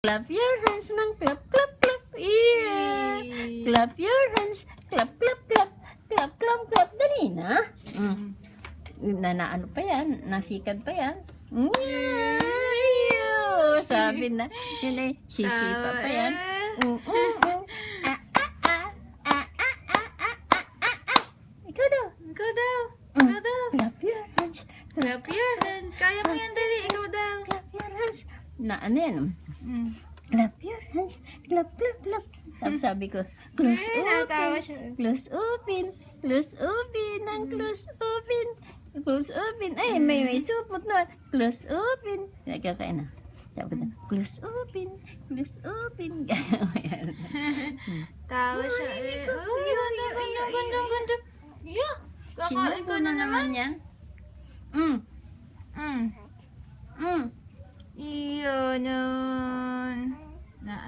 Clap your hands ng clap, clap, clap. Yeah. Clap your hands. Clap, clap, clap. Clap, clap, clap. Dali na. Ano pa yan? Nasikat pa yan. Yeah. Sabi na. Yun ay sisipa pa yan. Ikaw daw. Ikaw daw. Ikaw daw. Clap your hands. Clap your hands. Kaya mo yan, dali. Ikaw daw. Clap your hands. Na ano yan? Clap your hands. Clap, clap, clap. Tapos sabi ko, close natawa open. siya. Close open. Close open. Ang close open. Close open. Ay, may supot na. Close open. Nagkakain na. Sabi ko na, close open. Close open. Tawa siya. Ganda. Yeah. Kakain ko na naman. yan. Iyon na.